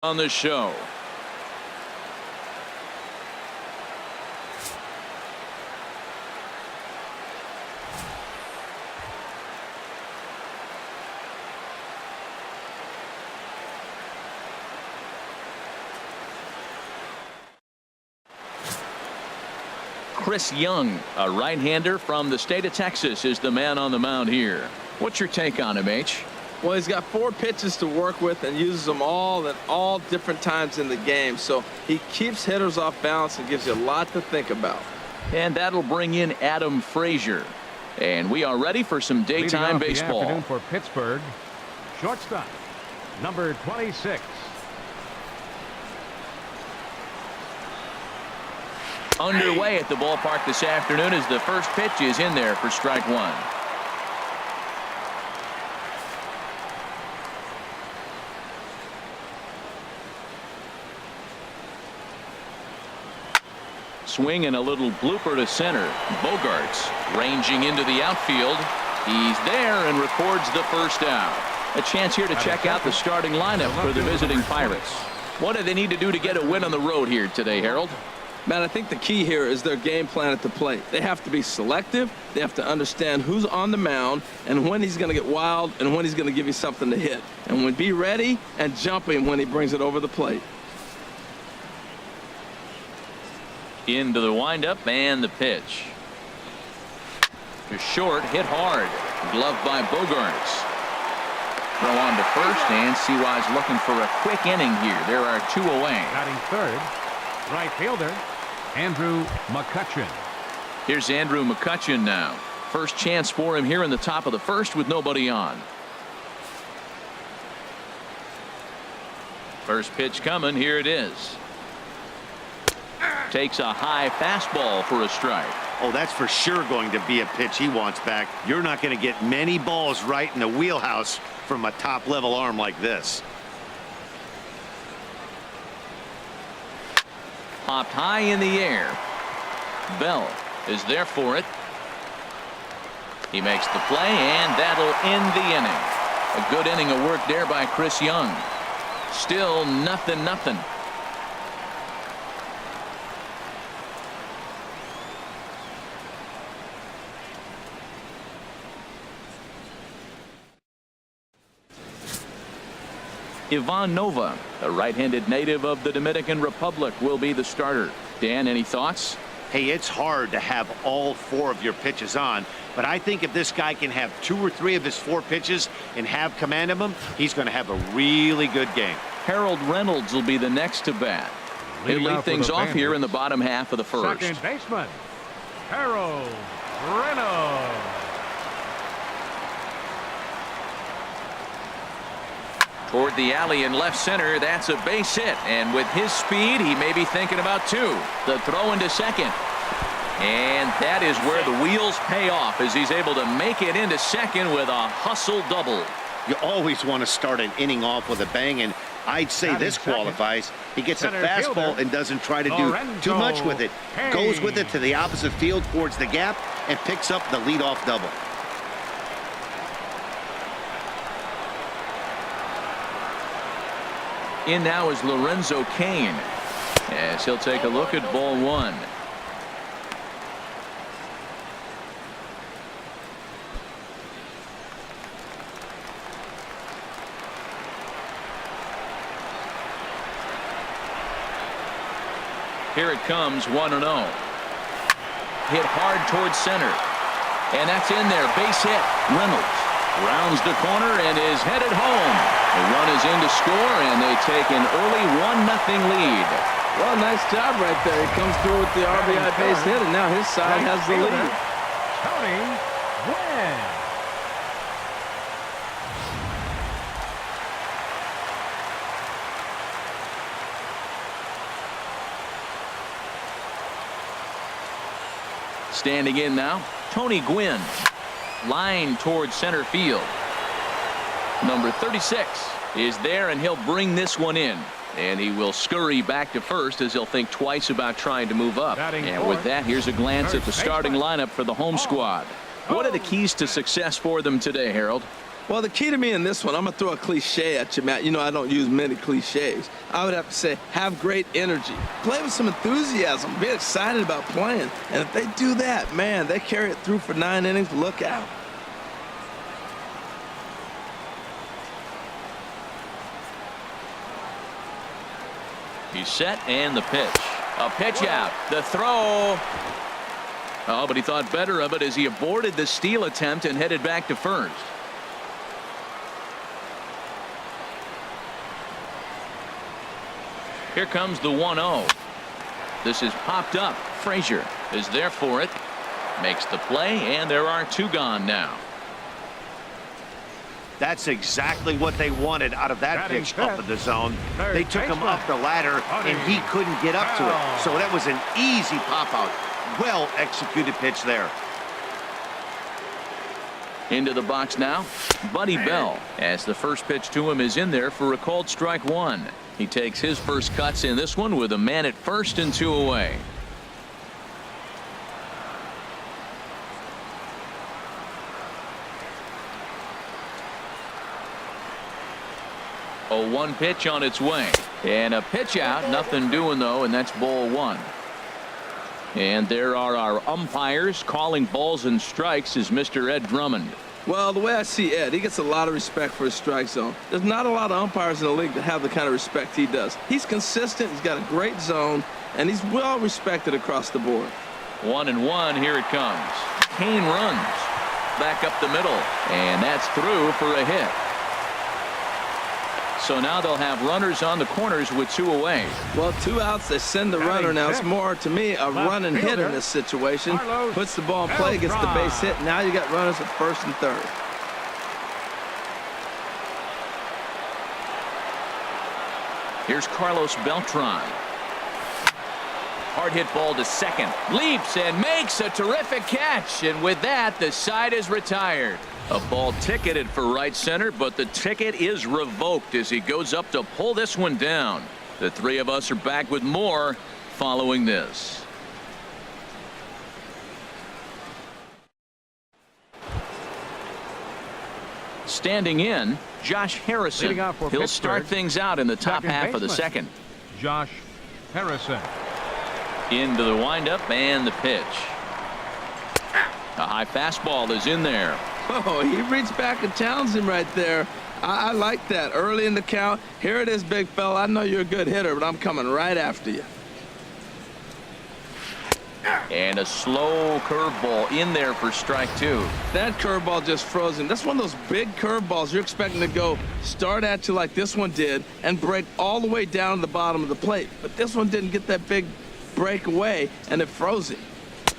on the show. Chris Young, a right-hander from the state of Texas, is the man on the mound here. What's your take on him, H? Well, he's got 4 pitches to work with and uses them all at all different times in the game. So he keeps hitters off balance and gives you a lot to think about. And that'll bring in Adam Frazier. And we are ready for some daytime baseball. The afternoon for Pittsburgh, shortstop, number 26. Underway at the ballpark this afternoon as the first pitch is in there for strike 1. Swing and a little blooper to center. Bogarts ranging into the outfield. He's there and records the first out. A chance here to check out the starting lineup for the visiting Pirates. What do they need to do to get a win on the road here today, Harold? Man, I think the key here is their game plan at the plate. They have to be selective. They have to understand who's on the mound and when he's going to get wild and when he's going to give you something to hit. And when be ready and jumping when he brings it over the plate. Into the windup and the pitch. To short, hit hard. Gloved by Bogarts. Throw on to first, and Seawise looking for a quick inning here. There are 2 away. Batting third, right fielder, Andrew McCutchen. Here's Andrew McCutchen now. First chance for him here in the top of the first with nobody on. First pitch coming. Here it is. Takes a high fastball for a strike. Oh, that's for sure going to be a pitch he wants back. You're not going to get many balls right in the wheelhouse from a top-level arm like this. Popped high in the air. Bell is there for it. He makes the play, and that'll end the inning. A good inning of work there by Chris Young. Still nothing. Ivan Nova, a right-handed native of the Dominican Republic, will be the starter. Dan, any thoughts? Hey, it's hard to have all 4 of your pitches on, but I think if this guy can have 2 or 3 of his 4 pitches and have command of them, he's going to have a really good game. Harold Reynolds will be the next to bat. He'll lead things off here in the bottom half of the first. Second baseman, Harold Reynolds. Toward the alley in left center. That's a base hit, and with his speed he may be thinking about 2. The throw into second, and that is where the wheels pay off as he's able to make it into second with a hustle double. You always want to start an inning off with a bang, and I'd say this qualifies. He gets a fastball and doesn't try to do too much with it. Goes with it to the opposite field towards the gap and picks up the leadoff double. In now is Lorenzo Cain, as he'll take a look at ball 1. Here it comes, 1-0. Hit hard towards center, and that's in there. Base hit. Reynolds rounds the corner and is headed home. The run is in to score, and they take an early 1-0 lead. Well, nice job right there. He comes through with the RBI base hit, and now his side has the lead. Tony Gwynn. Standing in now, Tony Gwynn. Line towards center field. Number 36 is there, and he'll bring this one in. And he will scurry back to first as he'll think twice about trying to move up. And with that, here's a glance at the starting lineup for the home squad. What are the keys to success for them today, Harold? Well, the key to me in this one, I'm going to throw a cliche at you, Matt. You know I don't use many cliches. I would have to say, have great energy. Play with some enthusiasm. Be excited about playing. And if they do that, man, they carry it through for 9 innings. Look out. He's set, and the pitch. A pitch out. The throw. Oh, but he thought better of it as he aborted the steal attempt and headed back to first. Here comes the 1-0. This is popped up. Frazier is there for it. Makes the play, and there are 2 gone now. That's exactly what they wanted out of that pitch up in the zone. They took him up the ladder, and he couldn't get up to it. So that was an easy pop-out. Well-executed pitch there. Into the box now, Buddy Bell, as the first pitch to him is in there for a called strike 1. He takes his first cuts in this one with a man at first and 2 away. A 1 pitch on its way, and a pitch out. Nothing doing though, and that's ball 1. And there are our umpires calling balls and strikes is Mr. Ed Drummond. Well, the way I see Ed, he gets a lot of respect for his strike zone. There's not a lot of umpires in the league that have the kind of respect he does. He's consistent, he's got a great zone, and he's well respected across the board. 1-1, here it comes. Kane runs back up the middle, and that's through for a hit. So now they'll have runners on the corners with 2 away. Well, 2 outs, they send the runner. Now it's more, to me, a run and hit in this situation. Puts the ball in play, gets the base hit. Now you got runners at first and third. Here's Carlos Beltran. Hard hit ball to second. Leaps and makes a terrific catch. And with that, the side is retired. A ball ticketed for right center, but the ticket is revoked as he goes up to pull this one down. The 3 of us are back with more following this. Standing in, Josh Harrison. He'll start things out in the top half of the second. Josh Harrison. Into the windup and the pitch. A high fastball is in there. Oh, he reached back and challenged him right there. I like that. Early in the count. Here it is, big fella. I know you're a good hitter, but I'm coming right after you. And a slow curveball in there for strike 2. That curveball just froze him. That's one of those big curveballs you're expecting to go start at you like this one did and break all the way down to the bottom of the plate. But this one didn't get that big break away, and it froze him.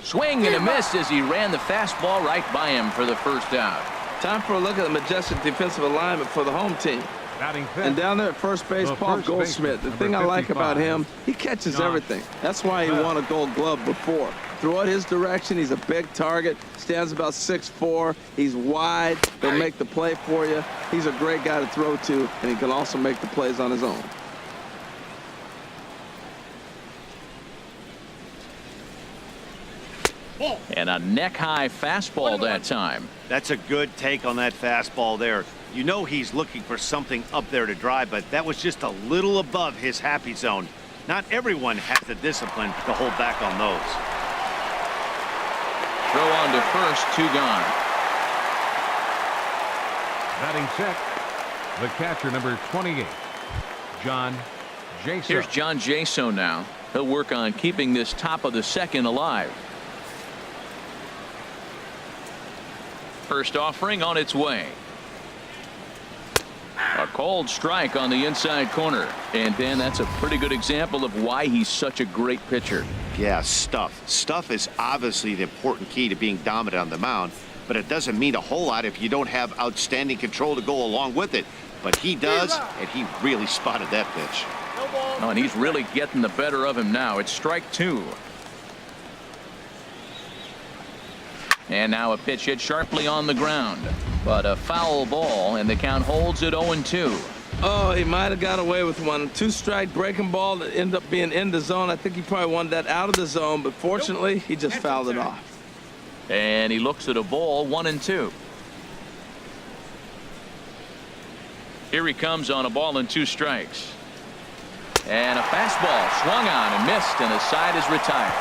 Swing and a miss as he ran the fastball right by him for the first out. Time for a look at the majestic defensive alignment for the home team. And down there at first base, Paul Goldschmidt. The thing I like about him, he catches everything. That's why he won a Gold Glove before. Throw it his direction. He's a big target. Stands about 6'4". He's wide. He'll make the play for you. He's a great guy to throw to, and he can also make the plays on his own. And a neck-high fastball that time. That's a good take on that fastball there. You know he's looking for something up there to drive, but that was just a little above his happy zone. Not everyone has the discipline to hold back on those. Throw on to first, 2 gone. Batting check, the catcher, number 28, John Jaso. Here's John Jaso now. He'll work on keeping this top of the second alive. First offering on its way. A cold strike on the inside corner. And Dan, that's a pretty good example of why he's such a great pitcher. Yeah, stuff. Stuff is obviously the important key to being dominant on the mound, but it doesn't mean a whole lot if you don't have outstanding control to go along with it. But he does, and he really spotted that pitch. Oh, and he's really getting the better of him now. It's strike 2. And now a pitch hit sharply on the ground. But a foul ball, and the count holds at 0-2. Oh, he might have got away with one. 2-strike breaking ball that ended up being in the zone. I think he probably wanted that out of the zone, but fortunately, he just fouled it off. And he looks at a ball, 1-2. Here he comes on a ball and 2 strikes. And a fastball swung on and missed, and the side is retired.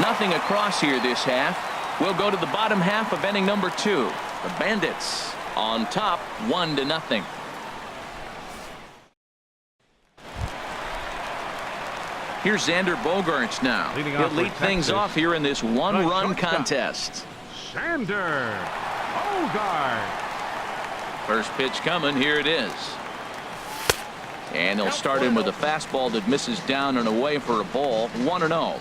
Nothing across here this half. We'll go to the bottom half of inning number 2. The Bandits on top 1-0. Here's Xander Bogaerts now. He'll lead things off here in this 1-run contest. Xander Bogaerts. First pitch coming. Here it is. And they'll start him with a fastball that misses down and away for a ball. 1-0.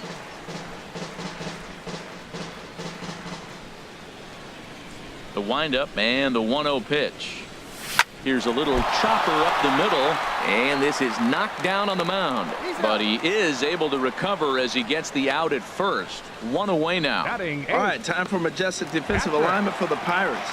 The windup and the 1-0 pitch. Here's a little chopper up the middle, and this is knocked down on the mound. But he is able to recover as he gets the out at first. 1 away now. All right, time for majestic defensive alignment for the Pirates.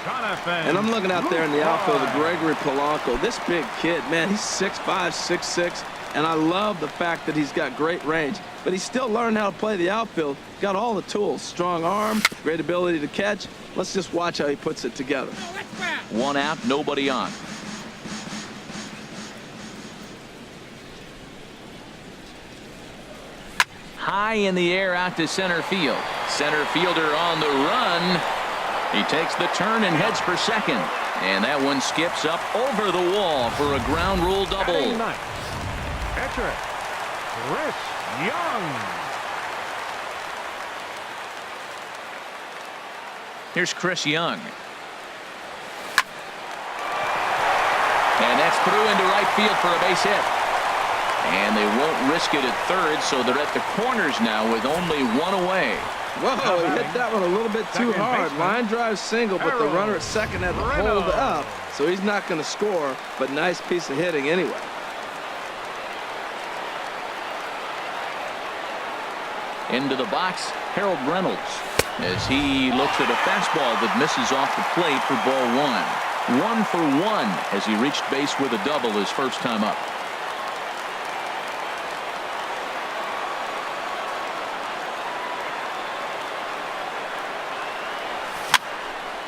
And I'm looking out there in the outfield of Gregory Polanco. This big kid, man, he's 6'5", 6'6", and I love the fact that he's got great range. But he's still learning how to play the outfield. Got all the tools. Strong arm, great ability to catch. Let's just watch how he puts it together. 1 out, nobody on. High in the air out to center field. Center fielder on the run. He takes the turn and heads for second. And that one skips up over the wall for a ground rule double. Catcher, Chris Young. Here's Chris Young. And that's through into right field for a base hit. And they won't risk it at third, so they're at the corners now with only 1 away. Whoa, he hit that one a little bit too hard. Line drive single, but the runner at second had to hold up, so he's not going to score, but nice piece of hitting anyway. Into the box, Harold Reynolds, as he looks at a fastball that misses off the plate for ball 1. 1 for 1 as he reached base with a double his first time up.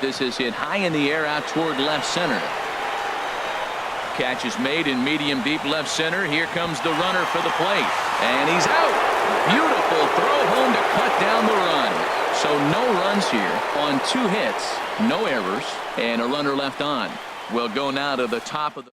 This is hit high in the air out toward left center. Catch is made in medium deep left center. Here comes the runner for the plate, and he's out. Beautiful throw home to cut down the run. So no runs here on 2 hits, no errors, and a runner left on. We'll go now to the top of the.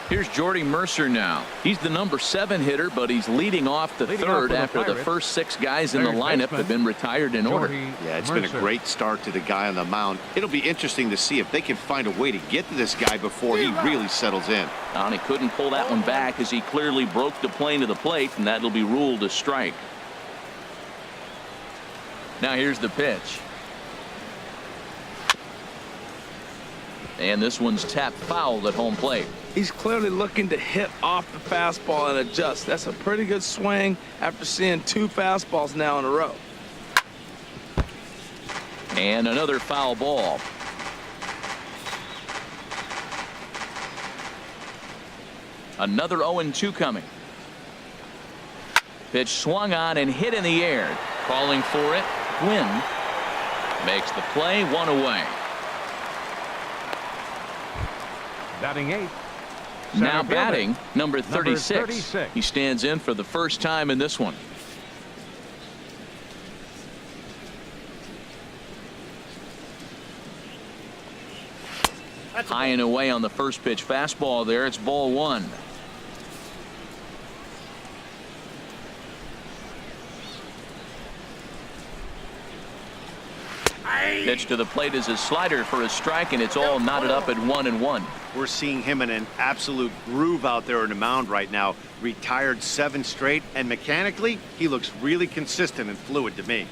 Here's Jordy Mercer now. He's the number 7 hitter, but he's leading off the third after the first 6 guys in the lineup have been retired in order. Yeah, it's been a great start to the guy on the mound. It'll be interesting to see if they can find a way to get to this guy before he really settles in. And he couldn't pull that one back as he clearly broke the plane to the plate, and that'll be ruled a strike. Now here's the pitch. And this one's tapped foul at home plate. He's clearly looking to hit off the fastball and adjust. That's a pretty good swing after seeing 2 fastballs now in a row. And another foul ball. Another 0-2 coming. Pitch swung on and hit in the air. Calling for it. Gwynn makes the play. 1 away. Batting 8. Now batting number 36. He stands in for the first time in this one. High and away on the first pitch fastball there. It's ball 1. Pitch to the plate is a slider for a strike, and it's all knotted up at 1-1. We're seeing him in an absolute groove out there on the mound right now. Retired 7 straight, and mechanically, he looks really consistent and fluid to me.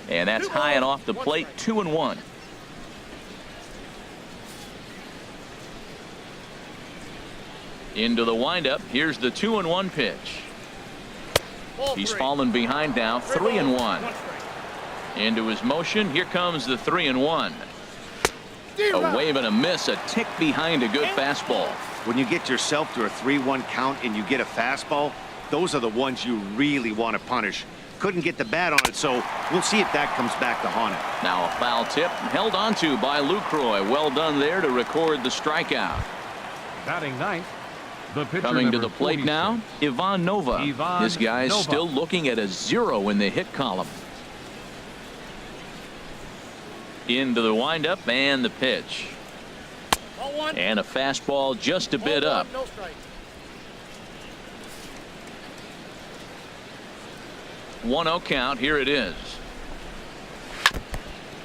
And that's high and off the plate. 2-1. Into the windup. Here's the 2-1 pitch. He's fallen behind now. 3-1. Into his motion. Here comes the 3-1. A wave and a miss, a tick behind a good fastball. When you get yourself to a 3-1 count and you get a fastball, those are the ones you really want to punish. couldn't get the bat on it, so we'll see if that comes back to haunt him. Now a foul tip held onto by Lucroy. Well done there to record the strikeout. Batting ninth, the pitcher Coming to the plate 46. now, Ivan Nova. This guy's still looking at a 0 in the hit column. Into the windup and the pitch. And a fastball just a bit up. 1-0 count. Here it is.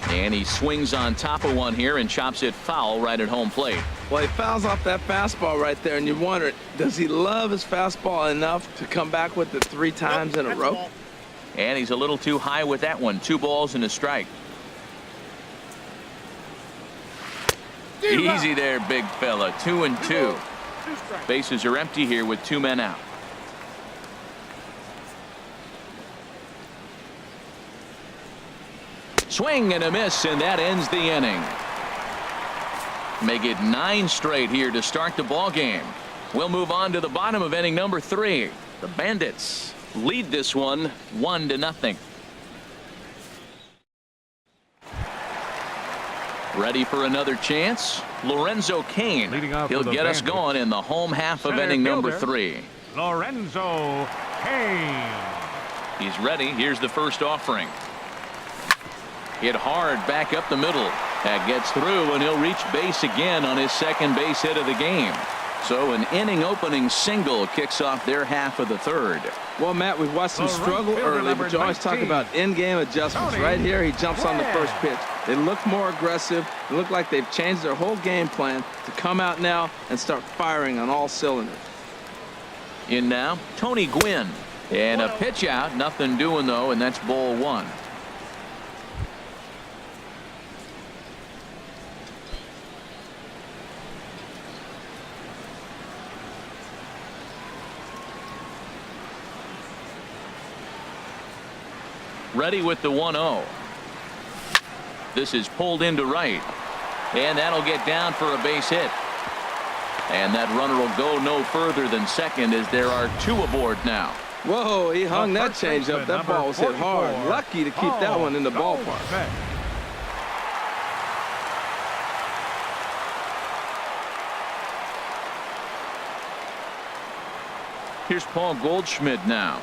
And he swings on top of one here and chops it foul right at home plate. Well, he fouls off that fastball right there, and you wonder, does he love his fastball enough to come back with it 3 times in a row? And he's a little too high with that one. 2 balls and a strike. Easy there, big fella. 2-2. Bases are empty here with 2 men out. Swing and a miss, and that ends the inning. Make it 9 straight here to start the ball game. We'll move on to the bottom of inning number 3. The Bandits lead this one 1-0. Ready for another chance? Lorenzo Cain. He'll get us going in the home half of inning number 3. Lorenzo Cain. He's ready. Here's the first offering. Hit hard back up the middle. That gets through, and he'll reach base again on his second base hit of the game. So an inning opening single kicks off their half of the 3rd. Well, Matt, we've watched him struggle early, but you always talk about in-game adjustments. Right here, he jumps on the first pitch. They look more aggressive. They look like they've changed their whole game plan to come out now and start firing on all cylinders. In now, Tony Gwynn. And a pitch out. Nothing doing, though, and that's ball 1. Ready with the 1-0. This is pulled into right. And that'll get down for a base hit. And that runner will go no further than second as there are 2 aboard now. Whoa, he hung that changeup. That ball was hit hard. Lucky to keep that one in the ballpark. Here's Paul Goldschmidt now.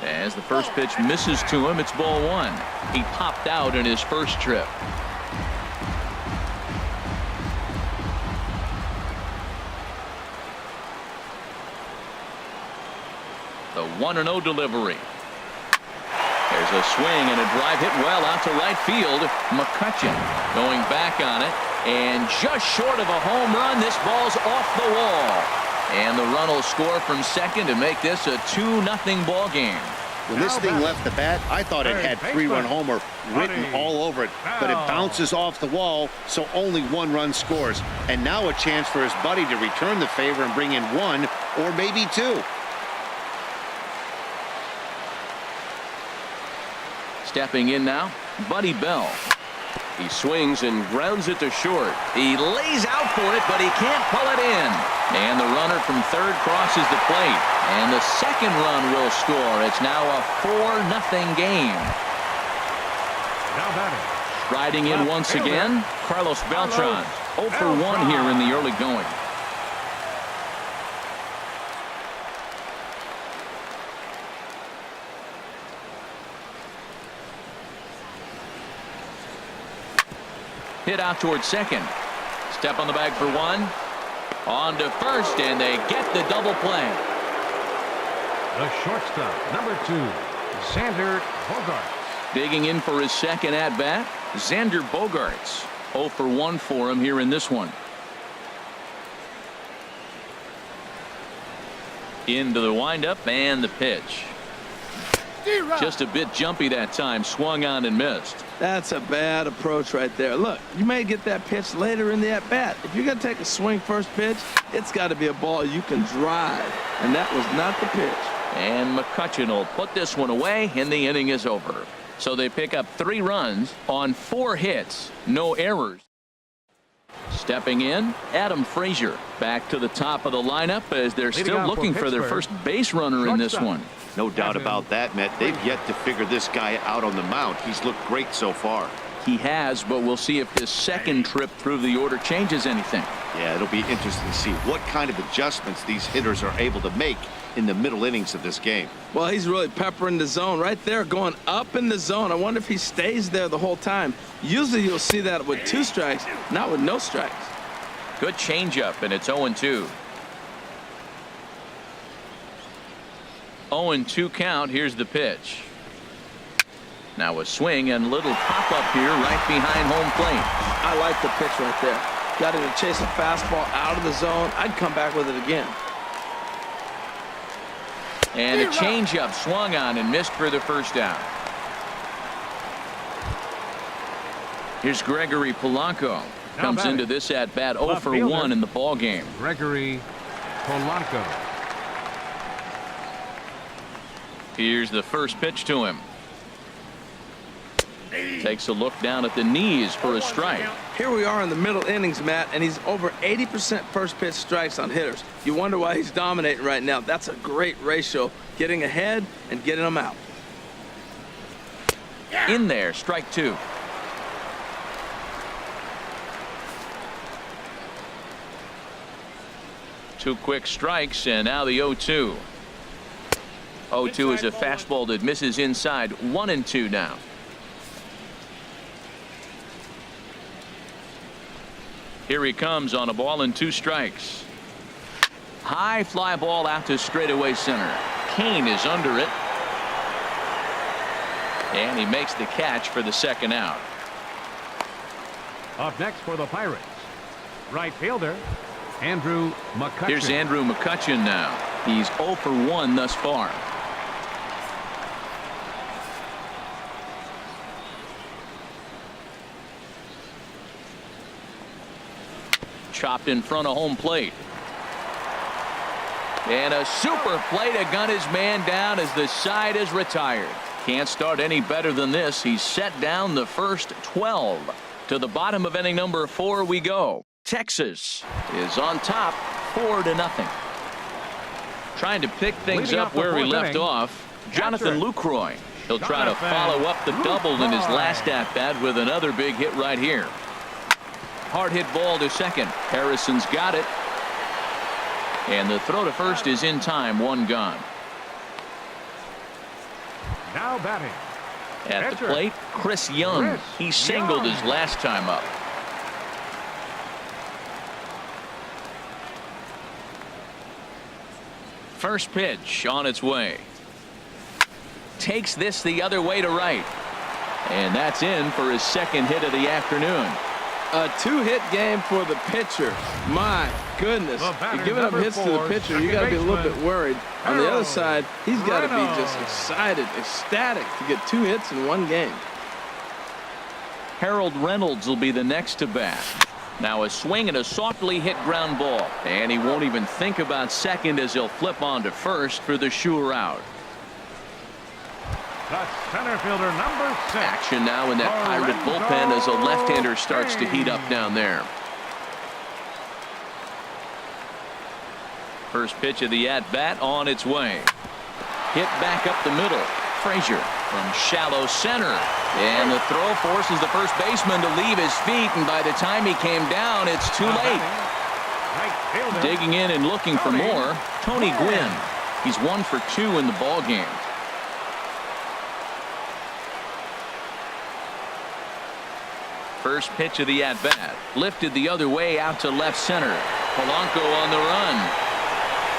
As the first pitch misses to him, it's ball 1. He popped out in his first trip. The 1-0 delivery. There's a swing and a drive hit well out to right field. McCutchen going back on it, and just short of a home run. This ball's off the wall. And the run will score from second to make this a 2-0 ball game. When this thing left the bat, I thought it had 3-run homer written all over it, but it bounces off the wall, so only 1 run scores. And now a chance for his buddy to return the favor and bring in 1 or maybe 2. Stepping in now, Buddy Bell. He swings and grounds it to short. He lays out for it, but he can't pull it in. And the runner from third crosses the plate. And the second run will score. It's now a 4-0 game. Now batting. Riding in once again, Carlos Beltran. 0 for 1 here in the early going. Hit out towards second. Step on the bag for 1. On to first, and they get the double play. The shortstop, number 2, Xander Bogaerts. Digging in for his second at-bat, Xander Bogaerts. 0 for 1 for him here in this one. Into the windup and the pitch. Just a bit jumpy that time. Swung on and missed. That's a bad approach right there. Look, you may get that pitch later in the at-bat. If you're going to take a swing first pitch, it's got to be a ball you can drive. And that was not the pitch. And McCutchen will put this one away, and the inning is over. So they pick up 3 runs on 4 hits. No errors. Stepping in, Adam Frazier. Back to the top of the lineup as they're still looking for their first base runner in this one. No doubt about that, Matt. They've yet to figure this guy out on the mound. He's looked great so far. He has, but we'll see if this second trip through the order changes anything. Yeah, it'll be interesting to see what kind of adjustments these hitters are able to make in the middle innings of this game. Well, he's really peppering the zone right there, going up in the zone. I wonder if he stays there the whole time. Usually you'll see that with 2 strikes, not with no strikes. Good changeup, and it's 0-2. 0-2 count. Here's the pitch. Now a swing and little pop-up here right behind home plate. I like the pitch right there. Got him to chase a fastball out of the zone. I'd come back with it again. And a changeup swung on and missed for the first down. Here's Gregory Polanco. Comes into this at bat 0 for 1 in the ball game. Gregory Polanco. Here's the first pitch to him. Takes a look down at the knees for a strike. Here we are in the middle innings, Matt, and he's over 80% first pitch strikes on hitters. You wonder why he's dominating right now. That's a great ratio, getting ahead and getting them out. In there, strike 2. Two quick strikes, and now the 0-2. 0-2 is a fastball that misses inside. 1-2 now. Here he comes on a ball and 2 strikes. High fly ball out to straightaway center. Kane is under it. And he makes the catch for the second out. Up next for the Pirates, right fielder Andrew McCutchen. Here's Andrew McCutchen now. He's 0 for 1 thus far. Chopped in front of home plate. And a super play to gun his man down as the side is retired. Can't start any better than this. He's set down the first 12. To the bottom of inning number 4 we go. Texas is on top 4-0. Trying to pick things up where we left off. Jonathan Lucroy. He'll try to follow up the double in his last at bat with another big hit right here. Hard hit ball to second. Harrison's got it. And the throw to first is in time. 1 gone. Now batting. At the plate, Chris Young. He singled his last time up. First pitch on its way. Takes this the other way to right. And that's in for his second hit of the afternoon. A 2-hit game for the pitcher. My goodness. You're giving up hits to the pitcher. You got to be a little bit worried. On the other side, he's got to be just excited, ecstatic to get 2 hits in 1 game. Harold Reynolds will be the next to bat. Now a swing and a softly hit ground ball. And he won't even think about second as he'll flip on to first for the sure out. The center fielder, number 6. Action now in that Pirate bullpen as a left-hander starts to heat up down there. First pitch of the at-bat on its way. Hit back up the middle. Frazier from shallow center. And the throw forces the first baseman to leave his feet, and by the time he came down, it's too late. Digging in and looking for more, Tony Gwynn. He's 1 for 2 in the ball game. First pitch of the at-bat. Lifted the other way out to left center. Polanco on the run.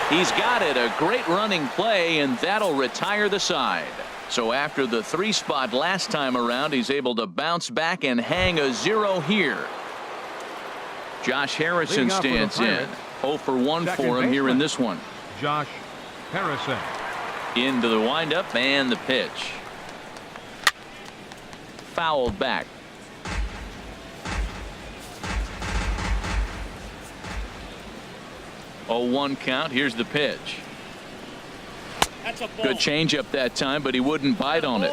He's got it. A great running play, and that'll retire the side. So after the 3 spot last time around, he's able to bounce back and hang a 0 here. Josh Harrison stands in. 0 for 1 for him here in this one. Josh Harrison. Into the windup and the pitch. Fouled back. 0-1 count. Here's the pitch. That's a ball. Good changeup that time, but he wouldn't bite on it.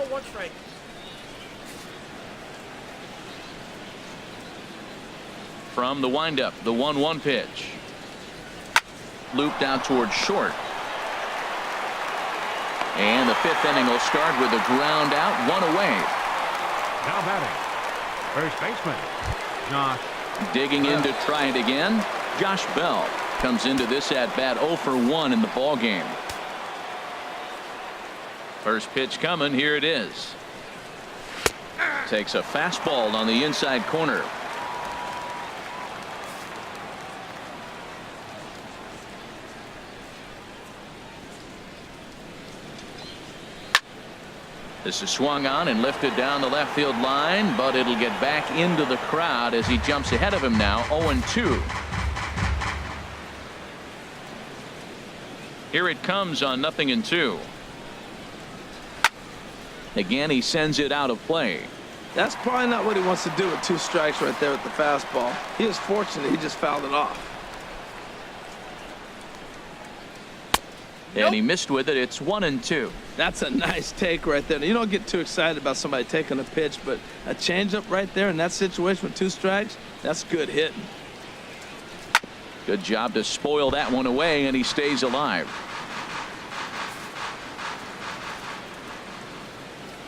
From the windup, the 1-1 pitch. Looped out towards short. And the 5th inning will start with a ground out, 1 away. Now batting, first baseman, Josh. Digging in to try it again. Josh Bell comes into this at bat 0 for 1 in the ball game. First pitch coming. Here it is. Takes a fastball on the inside corner. This is swung on and lifted down the left field line, but it'll get back into the crowd as he jumps ahead of him now. 0-2. Here it comes on 0-2. Again, he sends it out of play. That's probably not what he wants to do with 2 strikes right there with the fastball. He was fortunate he just fouled it off. And he missed with it. It's 1-2. That's a nice take right there. You don't get too excited about somebody taking a pitch, but a changeup right there in that situation with 2 strikes, that's good hitting. Good job to spoil that one away, and he stays alive.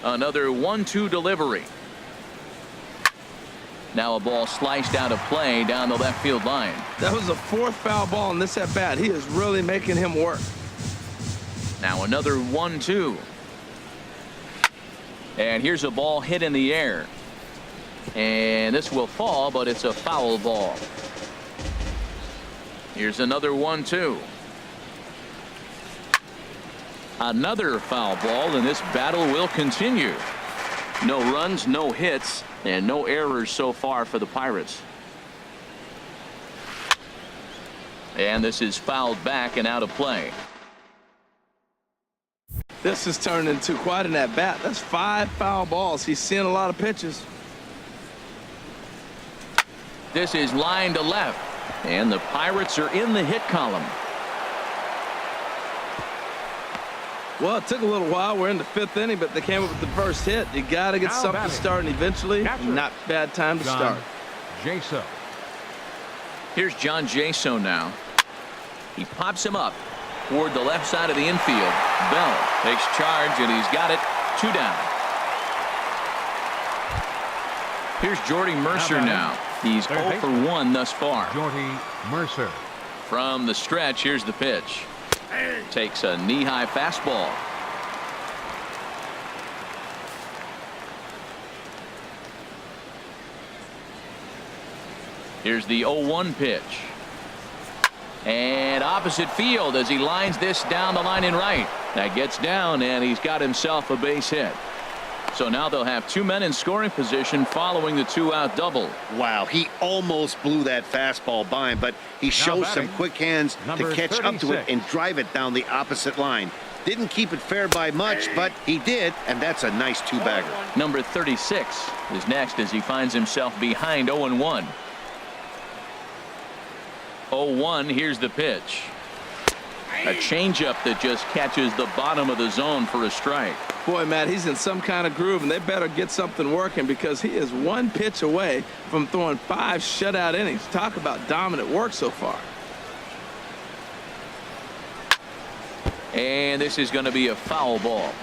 Another 1-2 delivery. Now a ball sliced out of play down the left field line. That was the 4th foul ball in this at bat. He is really making him work. Now another 1-2. And here's a ball hit in the air. And this will fall, but it's a foul ball. Here's another 1-2. Another foul ball, and this battle will continue. No runs, no hits, and no errors so far for the Pirates. And this is fouled back and out of play. This has turned into quite an at-bat. That's 5 foul balls. He's seeing a lot of pitches. This is line to left, and the Pirates are in the hit column. Well, it took a little while. We're in the 5th inning, but they came up with the first hit. You got to get Now something batting. starting eventually. Catcher. Not bad time to start. Jaso. Here's John Jaso now. He pops him up toward the left side of the infield. Bell takes charge, and he's got it. 2 down. Here's Jordy Mercer now. He's 0 for 1 thus far. Jordy Mercer. From the stretch, here's the pitch. Takes a knee-high fastball. Here's the 0-1 pitch. And opposite field as he lines this down the line in right. That gets down, and he's got himself a base hit. So now they'll have 2 men in scoring position following the 2-out double. Wow, he almost blew that fastball by him, but he shows some quick hands to catch up to it and drive it down the opposite line. Didn't keep it fair by much, but he did, and that's a nice 2-bagger. Number 36 is next as he finds himself behind 0-1. 0-1, here's the pitch. A changeup that just catches the bottom of the zone for a strike. Boy, Matt, he's in some kind of groove, and they better get something working because he is 1 pitch away from throwing 5 shutout innings. Talk about dominant work so far. And this is going to be a foul ball.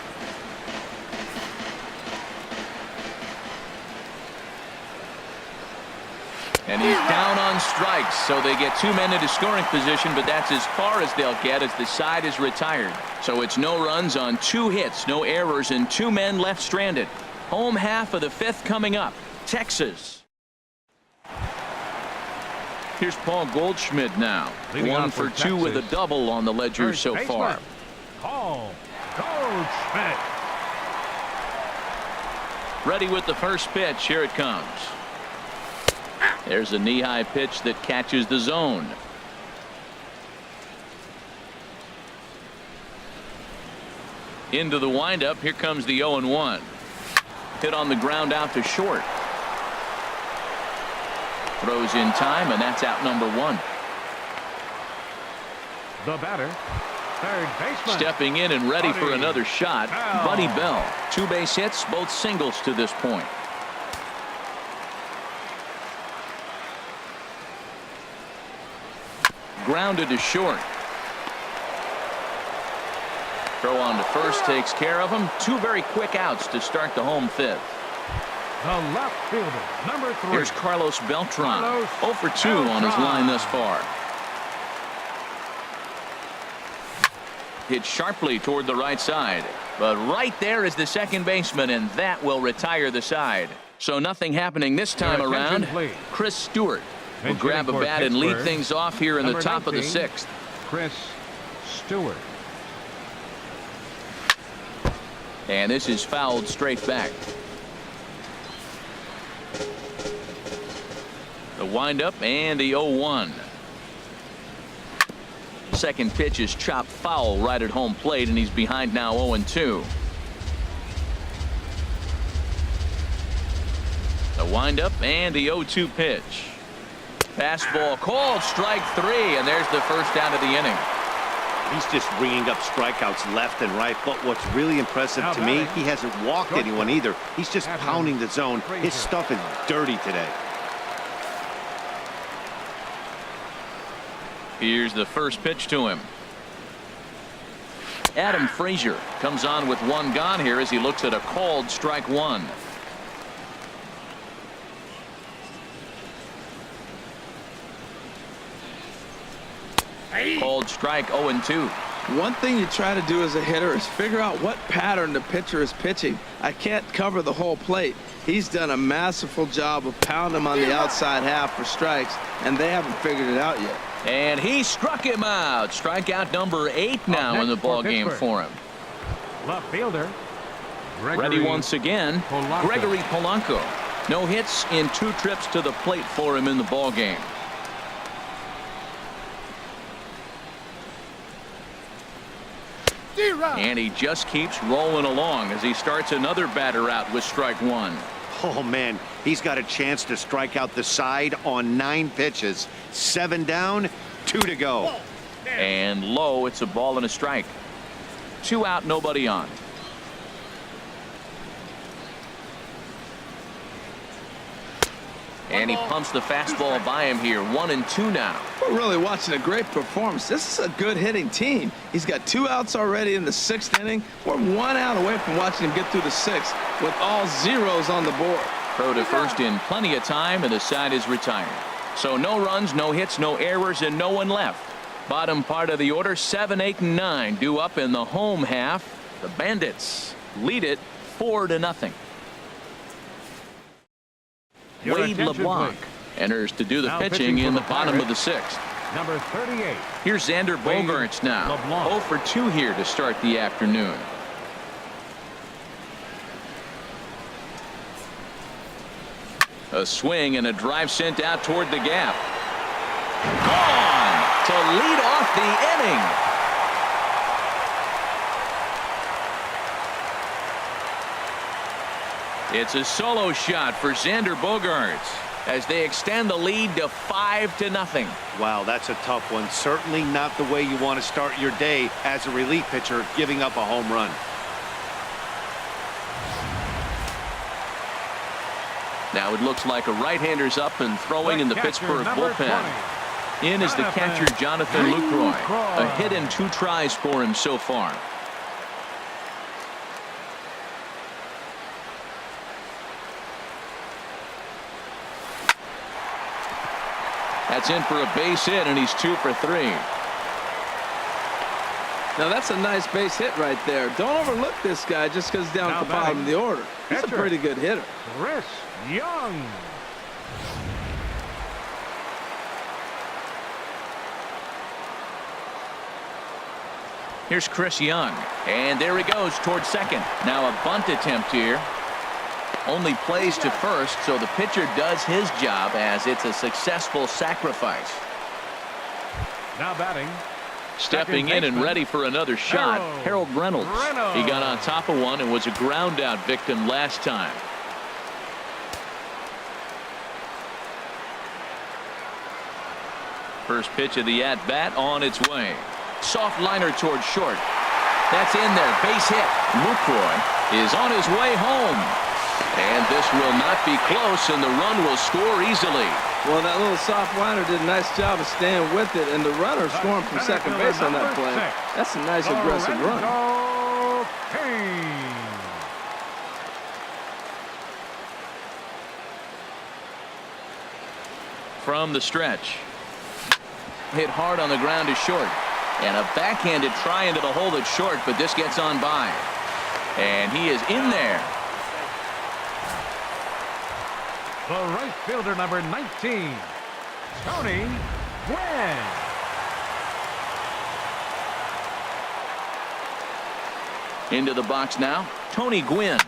And he's down on strikes, so they get 2 men into scoring position, but that's as far as they'll get as the side is retired. So it's no runs on 2 hits, no errors, and 2 men left stranded. Home half of the 5th coming up. Texas. Here's Paul Goldschmidt now. Leading 1 off for for 2 with a Texas. double on the ledger First so far. baseman, Paul Goldschmidt. Ready with the first pitch. Here it comes. There's a knee-high pitch that catches the zone. Into the windup. Here comes the 0-1. Hit on the ground out to short. Throws in time, and that's out number 1. The batter, third baseman. Stepping in and ready for Buddy another shot. Bell. Buddy Bell. 2 base hits, both singles to this point. grounded to short. Throw on to first takes care of him. Two very quick outs to start the home fifth. The left fielder, number 3. Here's Carlos Beltran. Carlos 0 for 2 on his line thus far. Hit sharply toward the right side. But right there is the second baseman, and that will retire the side. So nothing happening this time around. Please. Chris Stewart will Bench grab a hitting for bat and lead Pittsburgh. things off here in the Number top of the 19, 6th. Chris Stewart. And this is fouled straight back. The windup and the 0-1. Second pitch is chopped foul right at home plate, and he's behind now 0-2. The windup and the 0-2 pitch. Fastball called strike 3, and there's the first out of the inning. He's just ringing up strikeouts left and right. But what's really impressive to me, he hasn't walked anyone either. He's just pounding the zone. His stuff is dirty today. Here's the first pitch to him. Adam Frazier comes on with one gone here as he looks at a called strike 1. Called strike 0-2. One thing you try to do as a hitter is figure out what pattern the pitcher is pitching. I can't cover the whole plate. He's done a masterful job of pounding him on the outside half for strikes, and they haven't figured it out yet. And he struck him out. Strikeout number 8 now in the ball game for him. Left fielder. Ready once again. Polanco. Gregory Polanco. No hits in 2 trips to the plate for him in the ball game. And he just keeps rolling along as he starts another batter out with strike 1. Oh, man, he's got a chance to strike out the side on 9 pitches. 7 down, 2 to go. And low, it's a ball and a strike. 2 out, nobody on. And he pumps the fastball by him here. 1-2 now. We're really watching a great performance. This is a good hitting team. He's got 2 outs already in the 6th inning. We're 1 out away from watching him get through the 6th with all zeros on the board. Throw to first in plenty of time, and the side is retired. So no runs, no hits, no errors, and no one left. Bottom part of the order, 7, 8, and 9 due up in the home half. The Bandits lead it 4-0. Wade LeBlanc enters to do the Now pitching in the for the bottom of the Pirates. 6th. Number 38. Here's Xander Wade Bogaerts now. LeBlanc. 0 for 2 here to start the afternoon. A swing and a drive sent out toward the gap. Gone to lead off the inning. It's a solo shot for Xander Bogaerts as they extend the lead to 5-0. Wow, that's a tough one. Certainly not the way you want to start your day as a relief pitcher, giving up a home run. Now it looks like a right-hander's up and throwing in the Pittsburgh bullpen. 20. In is the catcher, Jonathan Lucroy. A hit in 2 tries for him so far. That's in for a base hit, and he's 2 for 3. Now that's a nice base hit right there. Don't overlook this guy just because he's down at the bottom of the order. He's a pretty good hitter. Chris Young. Here's Chris Young, and there he goes towards second. Now a bunt attempt here. Only plays to first, so the pitcher does his job as it's a successful sacrifice. Now batting. Stepping in and ready for another shot, Harold Reynolds. He got on top of one and was a ground out victim last time. First pitch of the at bat on its way. Soft liner towards short. That's in there. Base hit. Lucroy is on his way home. And this will not be close, and the run will score easily. Well, that little soft liner did a nice job of staying with it, and the runner scoring from second base on that play. That's a nice aggressive run. From the stretch. Hit hard on the ground is short. And a backhanded try into the hole that's short, but this gets on by. And he is in there. The right fielder, number 19, Tony Gwynn. Into the box now, Tony Gwynn.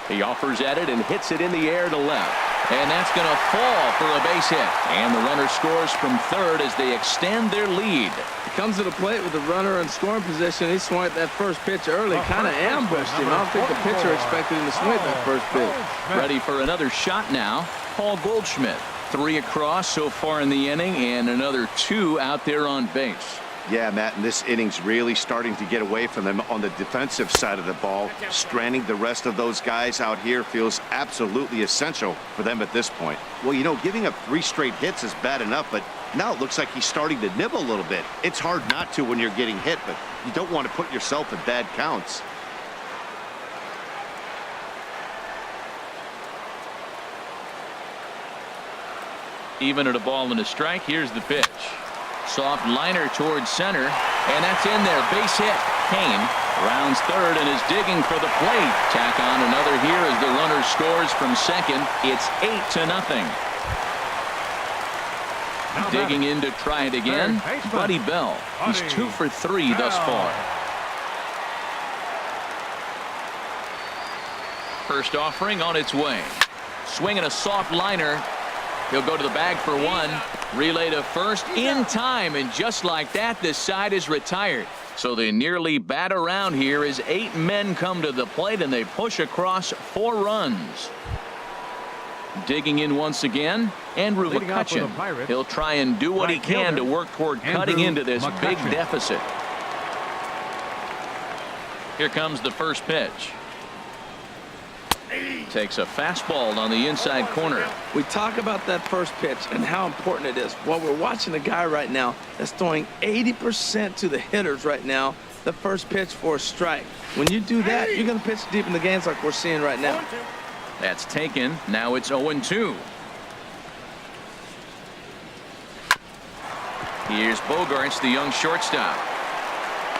He offers at it and hits it in the air to left. And that's going to fall for a base hit. And the runner scores from third as they extend their lead. He comes to the plate with the runner in scoring position. He swung at that first pitch early, kind of ambushed him. I don't think the pitcher expected him to swing at that first pitch. Ready for another shot now, Paul Goldschmidt. 3 across so far in the inning, and another 2 out there on base. Yeah, Matt, and this inning's really starting to get away from them on the defensive side of the ball. Stranding the rest of those guys out here feels absolutely essential for them at this point. Well, you know, giving up 3 straight hits is bad enough, but now it looks like he's starting to nibble a little bit. It's hard not to when you're getting hit, but you don't want to put yourself in bad counts. Even at a ball and a strike, here's the pitch. Soft liner towards center, and that's in there. Base hit. Kane rounds third and is digging for the plate. Tack on another here as the runner scores from second. It's 8-0. Digging in to try it again, Buddy Bell. He's 2 for 3 thus far. First offering on its way. Swinging a soft liner. He'll go to the bag for 1. Relay to first in time, and just like that, this side is retired. So they nearly bat around here as 8 men come to the plate, and they push across 4 runs. Digging in once again, Andrew McCutchen. He'll try and do what he can to work toward cutting into this big deficit. Here comes the first pitch. Takes a fastball on the inside corner. We talk about that first pitch and how important it is. Well, we're watching a guy right now that's throwing 80% to the hitters right now. The first pitch for a strike. When you do that, you're going to pitch deep in the games like we're seeing right now. That's taken. Now it's 0-2. Here's Bogarts, the young shortstop.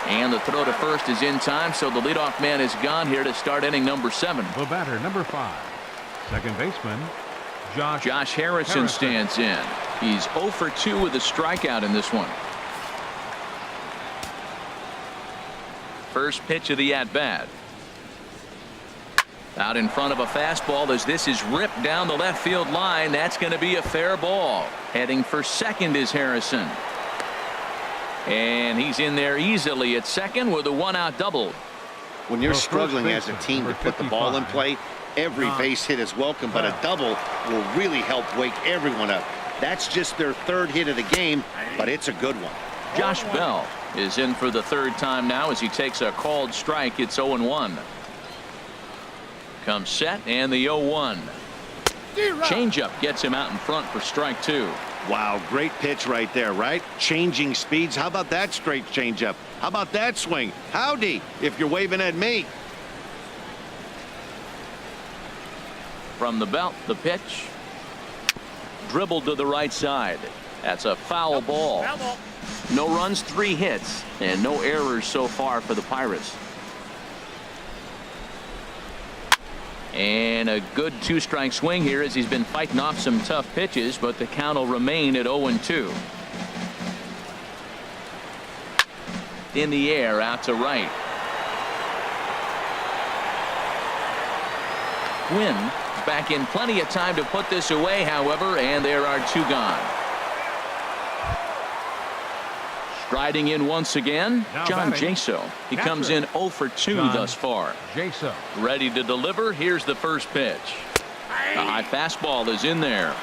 And the throw to first is in time, so the leadoff man is gone here to start inning number 7. The batter, number 5, second baseman, Josh Harrison stands in. He's 0 for 2 with a strikeout in this one. First pitch of the at-bat. Out in front of a fastball as this is ripped down the left field line. That's going to be a fair ball. Heading for second is Harrison. And he's in there easily at second with a 1-out double. When you're struggling as a team to put the ball in play, every base hit is welcome, but a double will really help wake everyone up. That's just their 3rd hit of the game, but it's a good one. Josh Bell is in for the 3rd time now as he takes a called strike. It's 0-1. Comes set, and the 0-1. Changeup gets him out in front for strike 2. Wow, great pitch right there, right? Changing speeds. How about that straight changeup? How about that swing? Howdy, if you're waving at me. From the belt, the pitch. Dribbled to the right side. That's a foul ball. No runs, 3 hits, and no errors so far for the Pirates. And a good 2-strike swing here as he's been fighting off some tough pitches, but the count will remain at 0-2. In the air, out to right. Gwynn back in plenty of time to put this away, however, and there are 2 gone. Striding in once again, John Jaso. He comes in 0 for 2 thus far. Ready to deliver. Here's the first pitch. A high fastball is in there.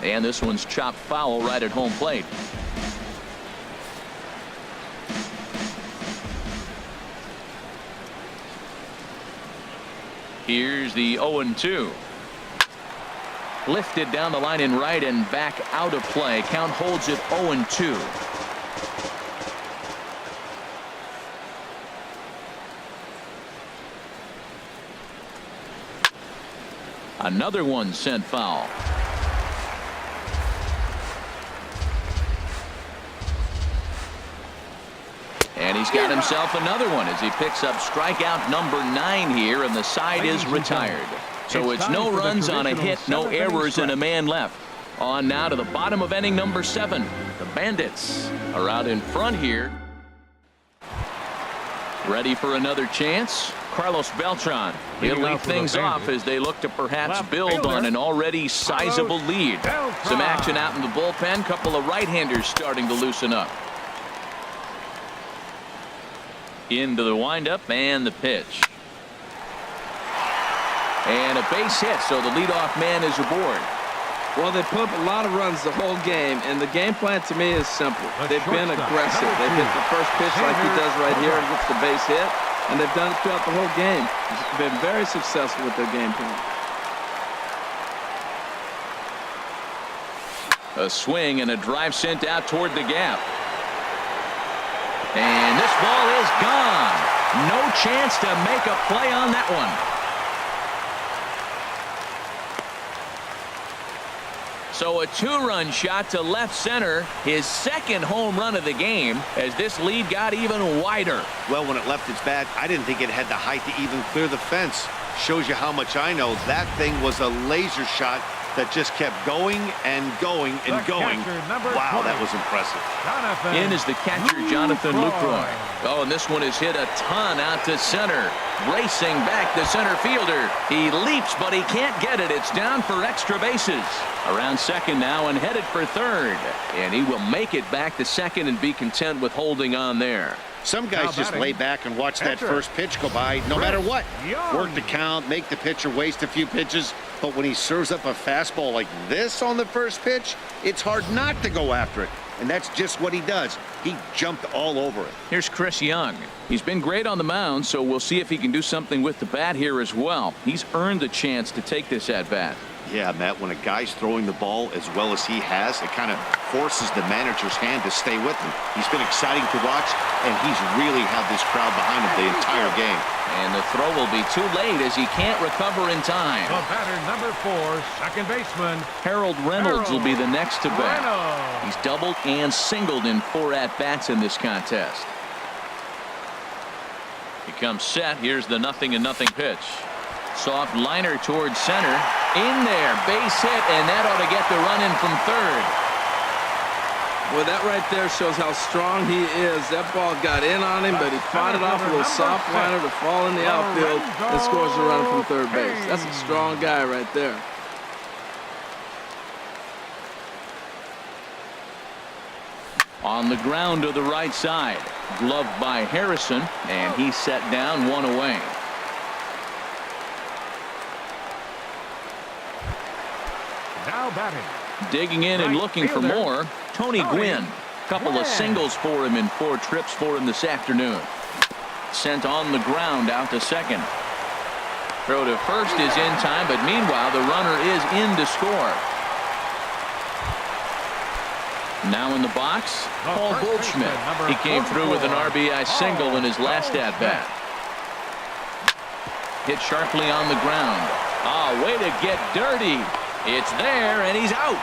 And this one's chopped foul right at home plate. Here's the 0-2. Lifted down the line in right and back out of play. Count holds it 0-2. Another one sent foul. And he's got himself another one as he picks up strikeout number 9 here, and the side is retired. So it's no runs on a hit, no errors, and a man left. On now to the bottom of inning number 7. The Bandits are out in front here. Ready for another chance. Carlos Beltran. He'll lead things off as they look to perhaps build on an already sizable lead. Some action out in the bullpen. Couple of right-handers starting to loosen up. Into the windup and the pitch. And a base hit, so the leadoff man is aboard. Well, they put up a lot of runs the whole game, and the game plan to me is simple. They've been aggressive. They've hit the first pitch like he does right here and gets the base hit, and they've done it throughout the whole game. They've been very successful with their game plan. A swing and a drive sent out toward the gap. And this ball is gone. No chance to make a play on that one. So a 2-run shot to left center, his second home run of the game, as this lead got even wider. Well, when it left its bat, I didn't think it had the height to even clear the fence. Shows you how much I know. That thing was a laser shot that just kept going and going and going. Wow, that was impressive. In is the catcher, Jonathan Lucroy. Oh, and this one is hit a ton out to center. Racing back the center fielder. He leaps, but he can't get it. It's down for extra bases. Around second now and headed for third. And he will make it back to second and be content with holding on there. Some guys just lay back and watch that first pitch go by no matter what. Work the count, make the pitcher waste a few pitches. But when he serves up a fastball like this on the first pitch, it's hard not to go after it. And that's just what he does. He jumped all over it. Here's Chris Young. He's been great on the mound, so we'll see if he can do something with the bat here as well. He's earned the chance to take this at bat. Yeah, Matt, when a guy's throwing the ball as well as he has, it kind of forces the manager's hand to stay with him. He's been exciting to watch, and he's really had this crowd behind him the entire game. And the throw will be too late as he can't recover in time. The batter, number 4, second baseman Harold Reynolds will be the next to bat. He's doubled and singled in 4 at-bats in this contest. He comes set. Here's the 0-0 pitch. Soft liner towards center. In there, base hit, and that ought to get the run in from third. Well, that right there shows how strong he is. That ball got in on him, but he fought it off with a soft liner to fall in the outfield and scores the run from third base. That's a strong guy right there. On the ground to the right side. Gloved by Harrison, and he's set down, 1 away. now batting. Digging in and looking for more, Tony Gwynn. Couple of singles for him in 4 trips for him this afternoon. Sent on the ground out to second. Throw to first is in time, but meanwhile the runner is in to score. Now in the box, Paul Goldschmidt. He came through with an RBI single in his last at-bat. Hit sharply on the ground. Ah, way to get dirty. It's there, and he's out.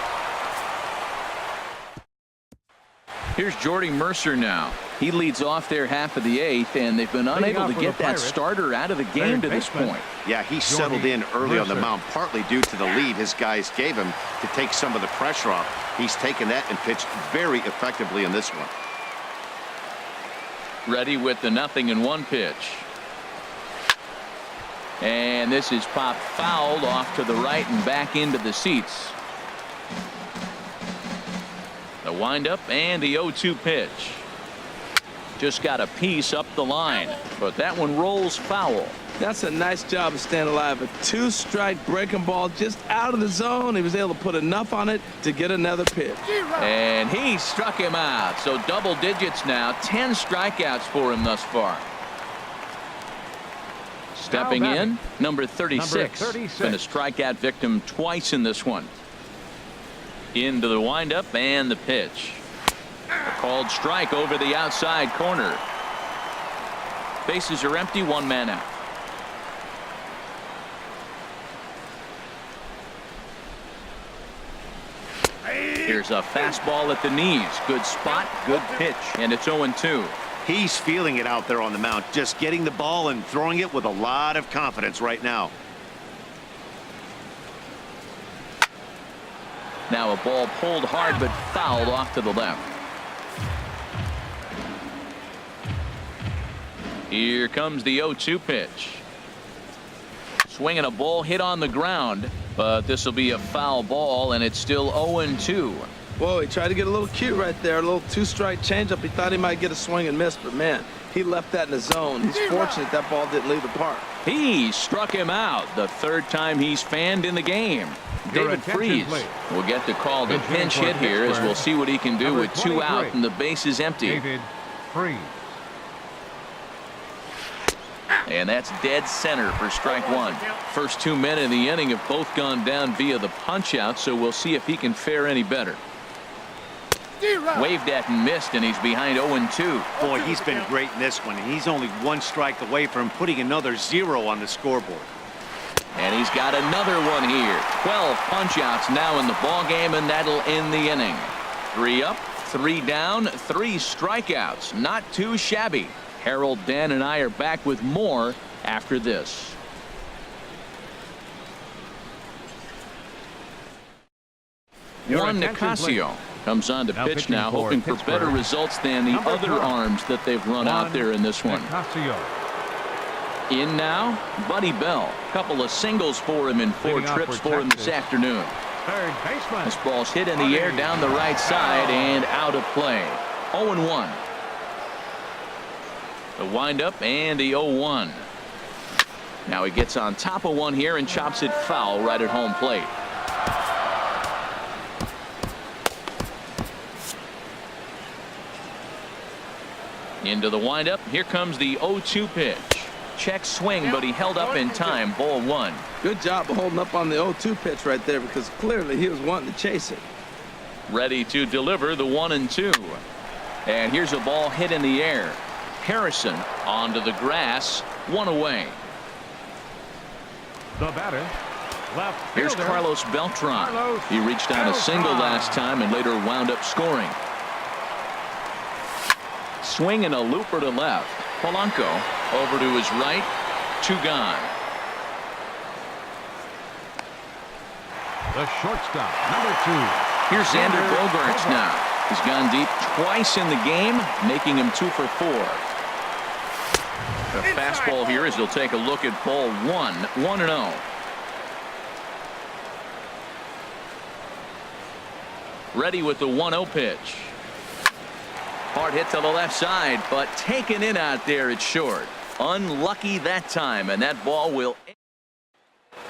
Here's Jordy Mercer now. He leads off their half of the 8th, and they've been unable to get that starter out of the game to this point. Yeah, he settled in early on the mound, partly due to the lead his guys gave him to take some of the pressure off. He's taken that and pitched very effectively in this one. Ready with the 0-1 pitch. And this is popped fouled off to the right and back into the seats. The windup and the 0-2 pitch. Just got a piece up the line, but that one rolls foul. That's a nice job of staying alive. A 2-strike breaking ball just out of the zone. He was able to put enough on it to get another pitch. And he struck him out. So double digits now. 10 strikeouts for him thus far. Stepping in, number 36. Been a strikeout victim twice in this one. Into the windup and the pitch. A called strike over the outside corner. Bases are empty, 1 man out. Here's a fastball at the knees. Good spot, good pitch, and it's 0-2. He's feeling it out there on the mound, just getting the ball and throwing it with a lot of confidence right now. Now a ball pulled hard but fouled off to the left. Here comes the 0-2 pitch. Swinging a ball hit on the ground, but this will be a foul ball, and it's still 0-2. Whoa, he tried to get a little cute right there. A little 2-strike changeup. He thought he might get a swing and miss, but man, he left that in the zone. He's fortunate that ball didn't leave the park. He struck him out. The 3rd time he's fanned in the game. David Freese will get the call to pinch hit here, as we'll see what he can do with 2 out and the base is empty. David Freese. And that's dead center for strike 1. First 2 men in the inning have both gone down via the punch out, so we'll see if he can fare any better. Waved at and missed, and he's behind 0-2. Boy, he's been great in this one, and he's only 1 strike away from putting another 0 on the scoreboard. And he's got another one here. 12 punch outs now in the ball game, and that'll end the inning. 3 up, 3 down, 3 strikeouts. Not too shabby. Harold, Dan, and I are back with more after this. Juan Nicasio comes on to pitch now, hoping for better results than the other arms that they've run out there in this one. In now, Buddy Bell. Couple of singles for him in 4 trips for him this afternoon. Third baseman. This ball's hit in the air down the right side and out of play. 0-1. The windup and the 0-1. Now he gets on top of one here and chops it foul right at home plate. Into the windup. Here comes the 0-2 pitch. Check swing, but he held up in time. Ball 1. Good job of holding up on the 0-2 pitch right there, because clearly he was wanting to chase it. Ready to deliver the 1-2. And here's a ball hit in the air. Harrison onto the grass. 1 away. The batter, left Here's fielder, Carlos Beltran. He reached on a single last time and later wound up scoring. Swing and a looper to left. Polanco over to his right. 2 gone. The shortstop, number 2. Here's Xander Bogaerts now. He's gone deep twice in the game, making him 2 for 4. The fastball here as he'll take a look at ball 1. 1-0. Ready with the 1-0 pitch. Hard hit to the left side, but taken in out there at short. Unlucky that time, and that ball will.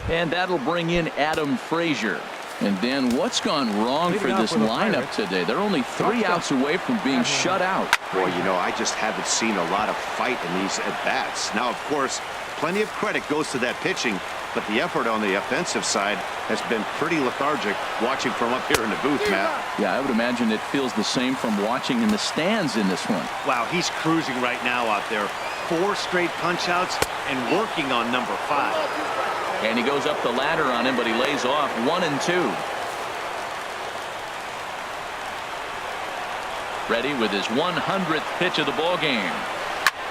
And that'll bring in Adam Frazier. And then what's gone wrong for this lineup today? They're only 3 outs away from being shut out. Boy, you know, I just haven't seen a lot of fight in these at-bats. Now, of course, plenty of credit goes to that pitching, but the effort on the offensive side has been pretty lethargic watching from up here in the booth, Matt. Yeah, I would imagine it feels the same from watching in the stands in this one. Wow, he's cruising right now out there. 4 straight punch-outs and working on number 5. And he goes up the ladder on him, but he lays off 1-2. Ready with his 100th pitch of the ball game.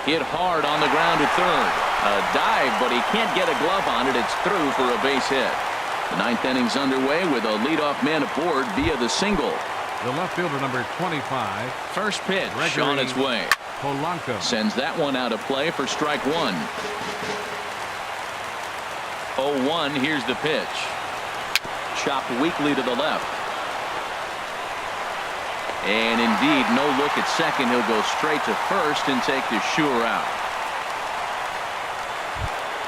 Hit hard on the ground to third. A dive, but he can't get a glove on it. It's through for a base hit. The 9th inning's underway with a leadoff man aboard via the single. The left fielder, number 25. First pitch on its way. Polanco sends that one out of play for strike 1. 0-1. Here's the pitch. Chopped weakly to the left. And indeed, no look at second. He'll go straight to first and take the sure out.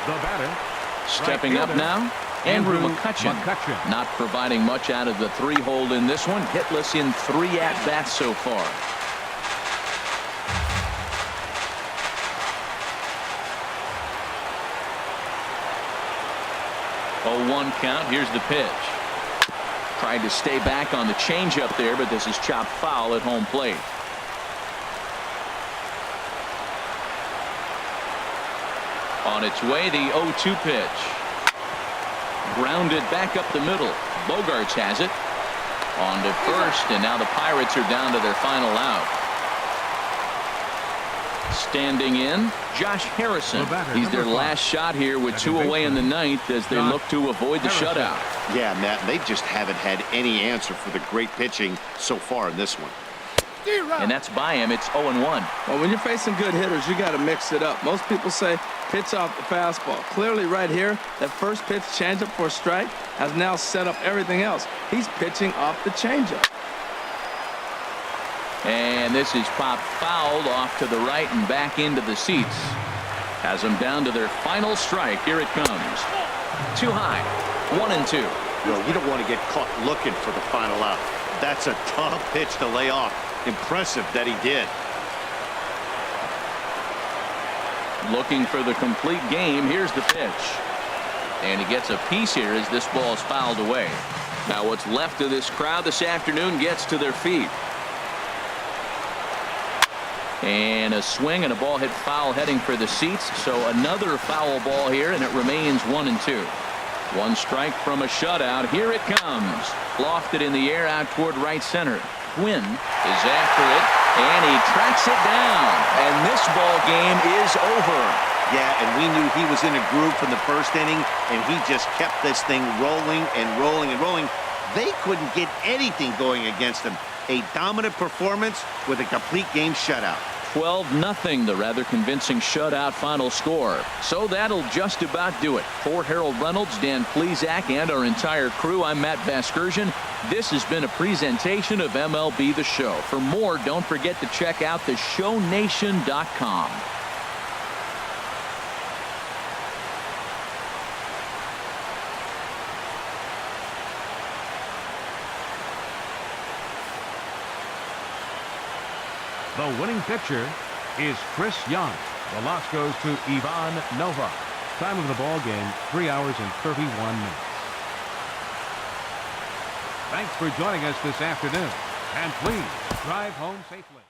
The batter. Stepping up now, Andrew McCutcheon. Not providing much out of the 3-hole in this one. Hitless in 3 at-bats so far. 0-1 count. Here's the pitch. Tried to stay back on the changeup there, but this is chopped foul at home plate. On its way, the 0-2 pitch. Grounded back up the middle. Bogarts has it. On to first, and now the Pirates are down to their final out. Standing in, Josh Harrison. He's their last shot here with 2 away in the 9th as they look to avoid the shutout. Yeah, Matt, they just haven't had any answer for the great pitching so far in this one. And that's by him. It's 0-1. Well, when you're facing good hitters, you got to mix it up. Most people say pitch off the fastball. Clearly right here, that first pitch changeup for a strike has now set up everything else. He's pitching off the changeup. And this is popped fouled off to the right and back into the seats. Has them down to their final strike. Here it comes. Too high. 1-2. You don't want to get caught looking for the final out. That's a tough pitch to lay off. Impressive that he did. Looking for the complete game. Here's the pitch. And he gets a piece here as this ball is fouled away. Now what's left of this crowd this afternoon gets to their feet. And a swing and a ball hit foul heading for the seats. So another foul ball here, and it remains 1-2. 1 strike from a shutout. Here it comes. Lofted in the air out toward right center. Quinn is after it, and he tracks it down. And this ball game is over. Yeah, and we knew he was in a groove from the first inning, and he just kept this thing rolling and rolling and rolling. They couldn't get anything going against him. A dominant performance with a complete game shutout. 12-0, the rather convincing shutout final score. So that'll just about do it. For Harold Reynolds, Dan Plesac, and our entire crew, I'm Matt Vasgersian. This has been a presentation of MLB The Show. For more, don't forget to check out theshownation.com. The winning pitcher is Chris Young. The loss goes to Ivan Nova. Time of the ball game, 3 hours and 31 minutes. Thanks for joining us this afternoon. And please drive home safely.